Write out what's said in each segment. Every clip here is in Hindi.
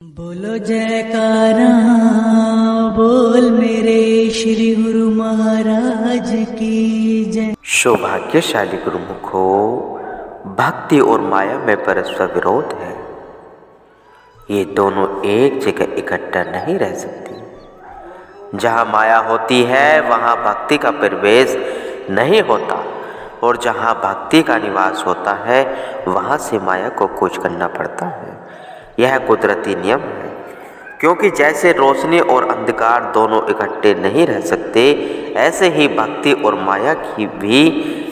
बोलो जयकारा बोल मेरे श्री गुरु महाराज की जय। सौभाग्यशाली गुरुमुखो, भक्ति और माया में परस्पर विरोध है। ये दोनों एक जगह इकट्ठा नहीं रह सकती। जहाँ माया होती है वहाँ भक्ति का प्रवेश नहीं होता, और जहाँ भक्ति का निवास होता है वहाँ से माया को कूच करना पड़ता है। यह कुदरती नियम है, क्योंकि जैसे रोशनी और अंधकार दोनों इकट्ठे नहीं रह सकते, ऐसे ही भक्ति और माया की भी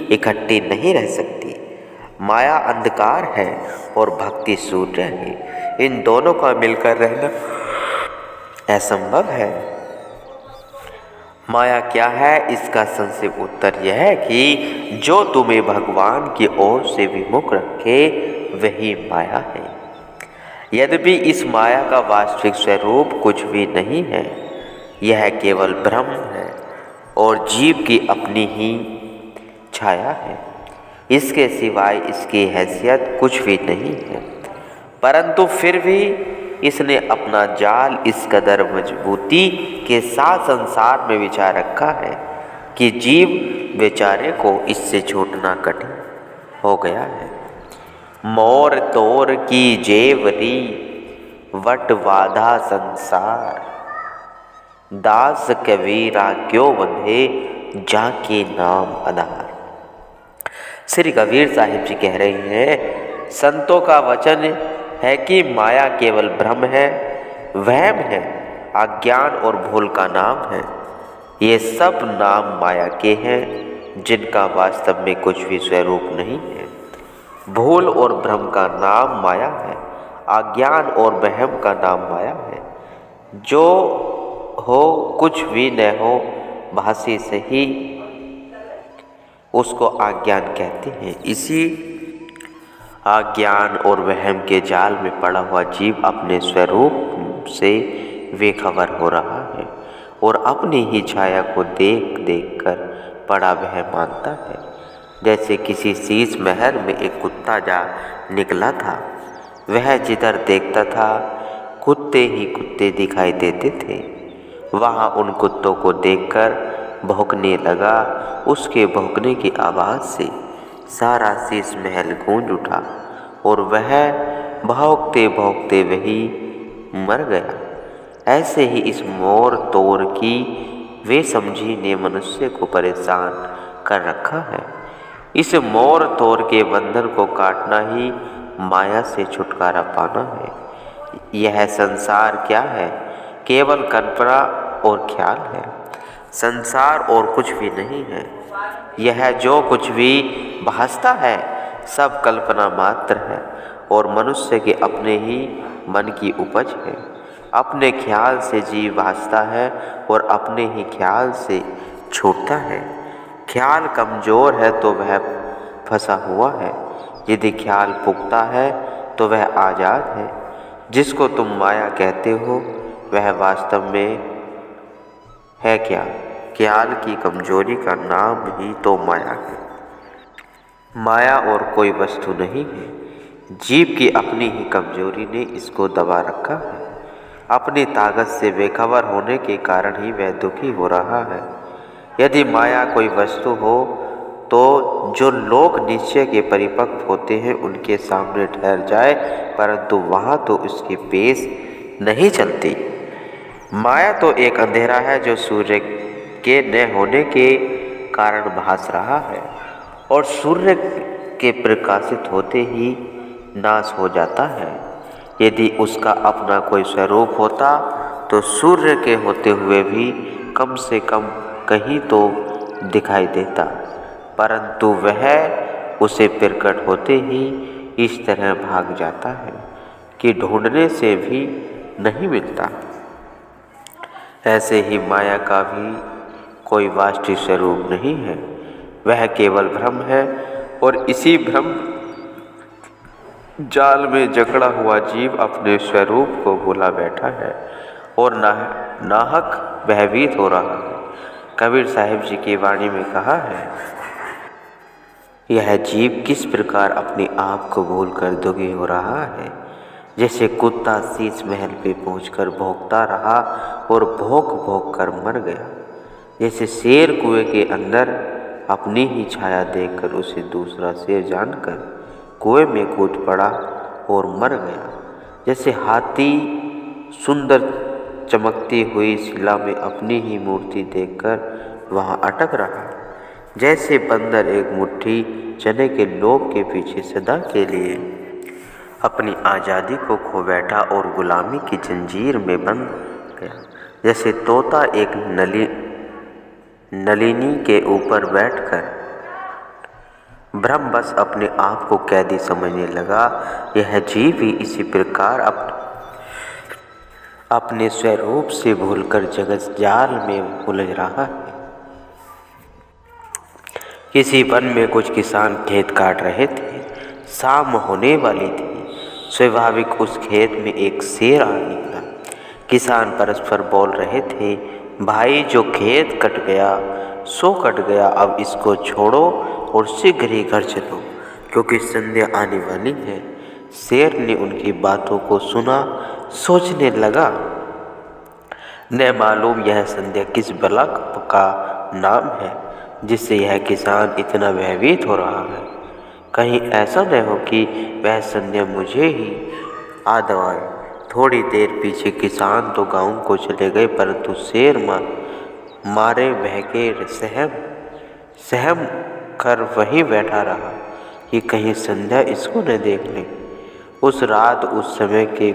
इकट्ठी नहीं रह सकती। माया अंधकार है और भक्ति सूर्य है। इन दोनों का मिलकर रहना असंभव है। माया क्या है? इसका संक्षिप्त उत्तर यह है कि जो तुम्हें भगवान की ओर से विमुख रखे वही माया है। यद्यपि इस माया का वास्तविक स्वरूप कुछ भी नहीं है, यह केवल भ्रम है और जीव की अपनी ही छाया है। इसके सिवाय इसकी हैसियत कुछ भी नहीं है। परंतु फिर भी इसने अपना जाल इस कदर मजबूती के साथ संसार में बिछा रखा है कि जीव बेचारे को इससे छूटना कठिन हो गया है। मोर तोर की जेवरी वट वाधा संसार, दास कबीरा क्यों बंधे जाके नाम आधार। श्री कबीर साहिब जी कह रहे हैं, संतों का वचन है कि माया केवल भ्रम है, वहम है, अज्ञान और भूल का नाम है। ये सब नाम माया के हैं, जिनका वास्तव में कुछ भी स्वरूप नहीं है। भूल और भ्रम का नाम माया है, अज्ञान और वहम का नाम माया है। जो हो कुछ भी न हो, भाषी से ही उसको अज्ञान कहते हैं। इसी अज्ञान और वहम के जाल में पड़ा हुआ जीव अपने स्वरूप से बेखबर हो रहा है और अपनी ही छाया को देख देख कर बड़ा वह मानता है। जैसे किसी शीश महल में एक कुत्ता जा निकला था, वह जिधर देखता था कुत्ते ही कुत्ते दिखाई देते थे। वहाँ उन कुत्तों को देखकर भौंकने लगा। उसके भौंकने की आवाज़ से सारा शीश महल गूंज उठा और वह भौंकते भौंकते वही मर गया। ऐसे ही इस मोर तोर की बेसमझी ने मनुष्य को परेशान कर रखा है। इस मोर तोर के बंधन को काटना ही माया से छुटकारा पाना है। यह संसार क्या है? केवल कल्पना और ख्याल है। संसार और कुछ भी नहीं है। यह जो कुछ भी भासता है सब कल्पना मात्र है और मनुष्य के अपने ही मन की उपज है। अपने ख्याल से जीव भासता है और अपने ही ख्याल से छूटता है। ख्याल कमज़ोर है तो वह फंसा हुआ है, यदि ख्याल पुख्ता है तो वह आज़ाद है। जिसको तुम माया कहते हो वह वास्तव में है क्या? ख्याल की कमजोरी का नाम ही तो माया है। माया और कोई वस्तु नहीं है। जीव की अपनी ही कमजोरी ने इसको दबा रखा है। अपनी ताकत से बेखबर होने के कारण ही वह दुखी हो रहा है। यदि माया कोई वस्तु हो तो जो लोग निश्चय के परिपक्व होते हैं उनके सामने ठहर जाए, परंतु वहाँ तो उसकी पेश नहीं चलती। माया तो एक अंधेरा है जो सूर्य के न होने के कारण भास रहा है और सूर्य के प्रकाशित होते ही नाश हो जाता है। यदि उसका अपना कोई स्वरूप होता तो सूर्य के होते हुए भी कम से कम कहीं तो दिखाई देता, परंतु वह उसे प्रकट होते ही इस तरह भाग जाता है कि ढूंढने से भी नहीं मिलता। ऐसे ही माया का भी कोई वास्तविक स्वरूप नहीं है। वह केवल भ्रम है और इसी भ्रम जाल में जकड़ा हुआ जीव अपने स्वरूप को भूला बैठा है और नाहक भयभीत हो रहा है। कबीर साहिब जी की वाणी में कहा है, यह जीव किस प्रकार अपने आप को भूलकर दुखी हो रहा है। जैसे कुत्ता शीश महल पे पहुंचकर भौंकता रहा और भौंक भौंक कर मर गया। जैसे शेर कुएं के अंदर अपनी ही छाया देखकर उसे दूसरा शेर जानकर कुएं में कूद पड़ा और मर गया। जैसे हाथी सुंदर चमकती हुई शिला में अपनी ही मूर्ति देखकर वहाँ अटक रहा। जैसे बंदर एक मुट्ठी चने के लोभ के पीछे सदा के लिए अपनी आज़ादी को खो बैठा और गुलामी की जंजीर में बंध गया। जैसे तोता एक नलिनी के ऊपर बैठकर भ्रमवश अपने आप को कैदी समझने लगा, यह जीव भी इसी प्रकार अपने स्वरूप से भूलकर जगत जाल में उलझ रहा है। किसी वन में कुछ किसान खेत काट रहे थे। शाम होने वाली थी। स्वाभाविक उस खेत में एक शेर आ निकला। किसान परस्पर बोल रहे थे, भाई जो खेत कट गया सो कट गया, अब इसको छोड़ो और शीघ्र ही घर चलो क्योंकि संध्या आने वाली है। शेर ने उनकी बातों को सुना, सोचने लगा, न मालूम यह संध्या किस बला का नाम है जिससे यह किसान इतना भयभीत हो रहा है। कहीं ऐसा न हो कि वह संध्या मुझे ही आ दबाए। थोड़ी देर पीछे किसान तो गांव को चले गए, परंतु शेर मारे बहके सहम कर वहीं बैठा रहा कि कहीं संध्या इसको न देख ले। उस रात उस समय के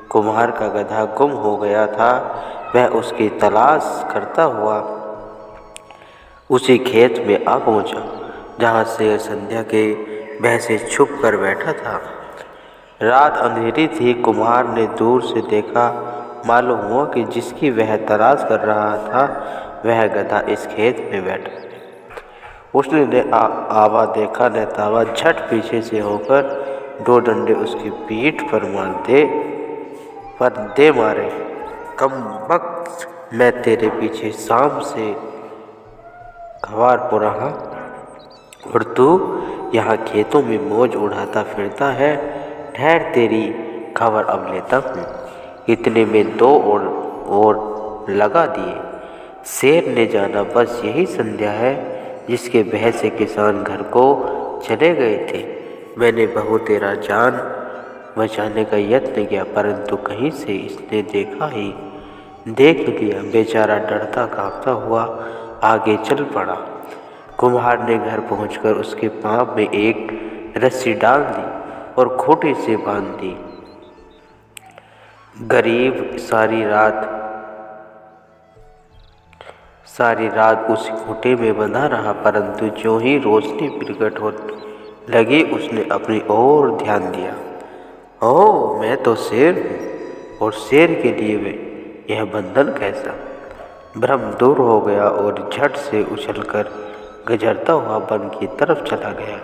कुम्हार का गधा गुम हो गया था। वह उसकी तलाश करता हुआ उसी खेत में आ पहुंचा जहां शेर संध्या के भय से छुप कर बैठा था। रात अंधेरी थी। कुम्हार ने दूर से देखा। मालूम हुआ कि जिसकी वह तलाश कर रहा था वह गधा इस खेत में बैठा है। उसने न आवा देखा न तावा, झट पीछे से होकर दो डंडे उसकी पीठ पर दे मारे। कमबख्त, मैं तेरे पीछे शाम से खवार पो रहा और तू यहाँ खेतों में मौज उड़ाता फिरता है। ठहर, तेरी खबर अब लेता हूँ। इतने में दो और लगा दिए। शेर ने जाना बस यही संध्या है जिसके भय से किसान घर को चले गए थे। मैंने बहुत तेरा जान बचाने का यत्न किया, परंतु कहीं से इसने देख लिया। बेचारा डरता कांपता हुआ आगे चल पड़ा। कुम्हार ने घर पहुंचकर उसके पाँव में एक रस्सी डाल दी और खूंटे से बांध दी। गरीब सारी रात उस खूंटे में बंधा रहा, परंतु जो ही रोशनी प्रकट हो लगी उसने अपनी ओर ध्यान दिया। ओह, मैं तो शेर हूँ और शेर के लिए यह बंधन कैसा। भ्रम दूर हो गया और झट से उछलकर गुजरता हुआ वन की तरफ चला गया,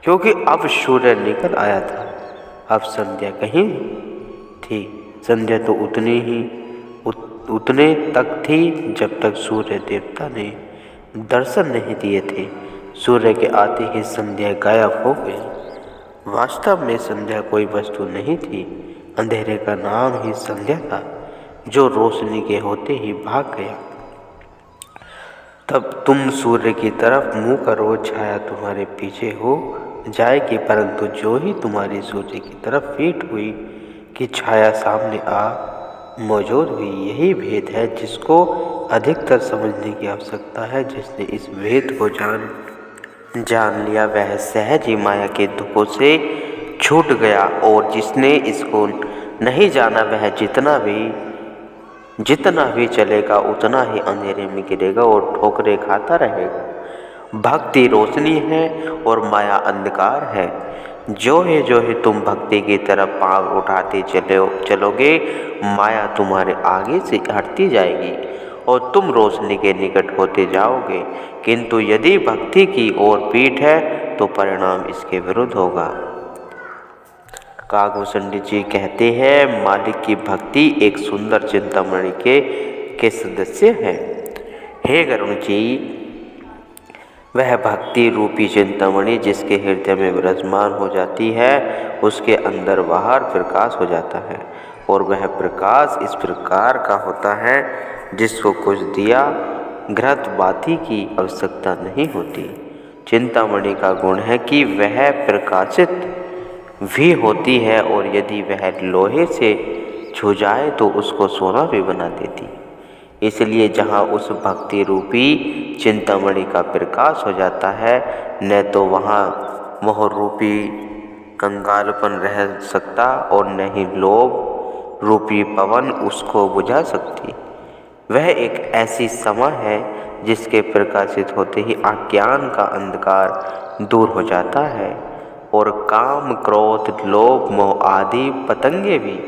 क्योंकि अब सूर्य निकल आया था। अब संध्या कहीं थी। संध्या तो उतने तक थी जब तक सूर्य देवता ने दर्शन नहीं दिए थे। सूर्य के आते ही संध्या गायब हो गई। वास्तव में संध्या कोई वस्तु नहीं थी, अंधेरे का नाम ही संध्या था जो रोशनी के होते ही भाग गया। तब तुम सूर्य की तरफ मुँह करो, छाया तुम्हारे पीछे हो जाएगी, परंतु जो ही तुम्हारी सूर्य की तरफ पीठ हुई कि छाया सामने आ मौजूद हुई। यही भेद है जिसको अधिकतर समझने की आवश्यकता है। जिसने इस भेद को जान लिया वह सहज ही माया के दुखों से छूट गया, और जिसने इसको नहीं जाना वह जितना भी चलेगा उतना ही अंधेरे में गिरेगा और ठोकरें खाता रहेगा। भक्ति रोशनी है और माया अंधकार है। जो ही तुम भक्ति की तरफ पांव उठाते चलोगे, माया तुम्हारे आगे से हटती जाएगी और तुम रोशनी के निकट होते जाओगे। किंतु यदि भक्ति की ओर पीठ है तो परिणाम इसके विरुद्ध होगा। काकभूषण जी कहते हैं, मालिक की भक्ति एक सुंदर चिंतामणि के सदस्य है। हे गरुण जी, वह भक्ति रूपी चिंतामणि जिसके हृदय में विराजमान हो जाती है उसके अंदर बाहर प्रकाश हो जाता है। और वह प्रकाश इस प्रकार का होता है जिसको कुछ दिया घृत बाती की आवश्यकता नहीं होती। चिंतामणि का गुण है कि वह प्रकाशित भी होती है और यदि वह लोहे से छू जाए तो उसको सोना भी बना देती। इसलिए जहाँ उस भक्ति रूपी चिंतामणि का प्रकाश हो जाता है, न तो वहाँ मोह रूपी कंगालपन रह सकता और न ही लोभ रूपी पवन उसको बुझा सकती। वह एक ऐसी समा है जिसके प्रकाशित होते ही अज्ञान का अंधकार दूर हो जाता है और काम, क्रोध, लोभ, मोह आदि पतंगे भी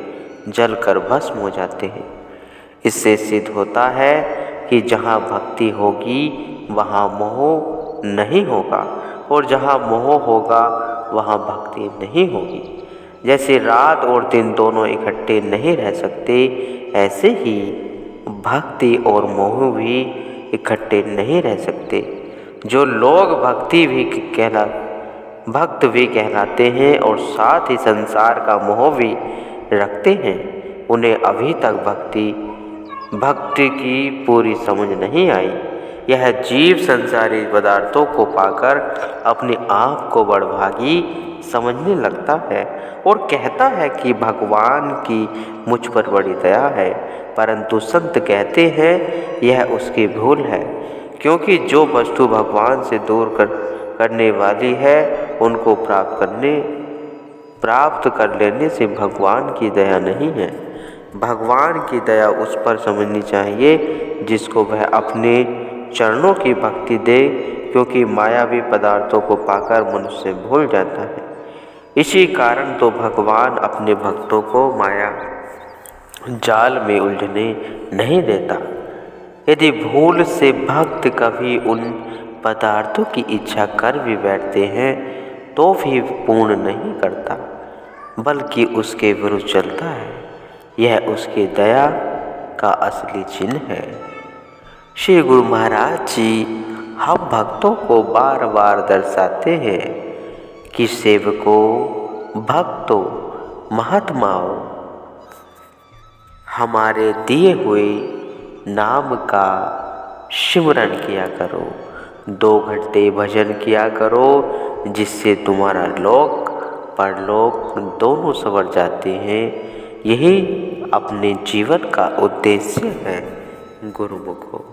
जलकर भस्म हो जाते हैं। इससे सिद्ध होता है कि जहाँ भक्ति होगी वहाँ मोह नहीं होगा और जहाँ मोह होगा वहाँ भक्ति नहीं होगी। जैसे रात और दिन दोनों इकट्ठे नहीं रह सकते, ऐसे ही भक्ति और मोह भी इकट्ठे नहीं रह सकते। जो लोग भक्त भी कहलाते हैं और साथ ही संसार का मोह भी रखते हैं, उन्हें अभी तक भक्ति की पूरी समझ नहीं आई। यह जीव संसारी पदार्थों को पाकर अपने आप को बड़भागी समझने लगता है और कहता है कि भगवान की मुझ पर बड़ी दया है, परंतु संत कहते हैं यह उसकी भूल है, क्योंकि जो वस्तु भगवान से दूर करने वाली है उनको प्राप्त कर लेने से भगवान की दया नहीं है। भगवान की दया उस पर समझनी चाहिए जिसको वह अपने चरणों की भक्ति दे, क्योंकि मायावी पदार्थों को पाकर मनुष्य भूल जाता है। इसी कारण तो भगवान अपने भक्तों को माया जाल में उलझने नहीं देता। यदि भूल से भक्त कभी उन पदार्थों की इच्छा कर भी बैठते हैं तो भी पूर्ण नहीं करता, बल्कि उसके विरुद्ध चलता है। यह उसकी दया का असली चिन्ह है। श्री गुरु महाराज जी हम भक्तों को बार बार दर्शाते हैं कि सेवकों, भक्तों, महात्माओं, हमारे दिए हुए नाम का सिमरन किया करो, 2 घंटे भजन किया करो, जिससे तुम्हारा लोक परलोक दोनों संवर जाते हैं। यही अपने जीवन का उद्देश्य है। गुरुमुखो।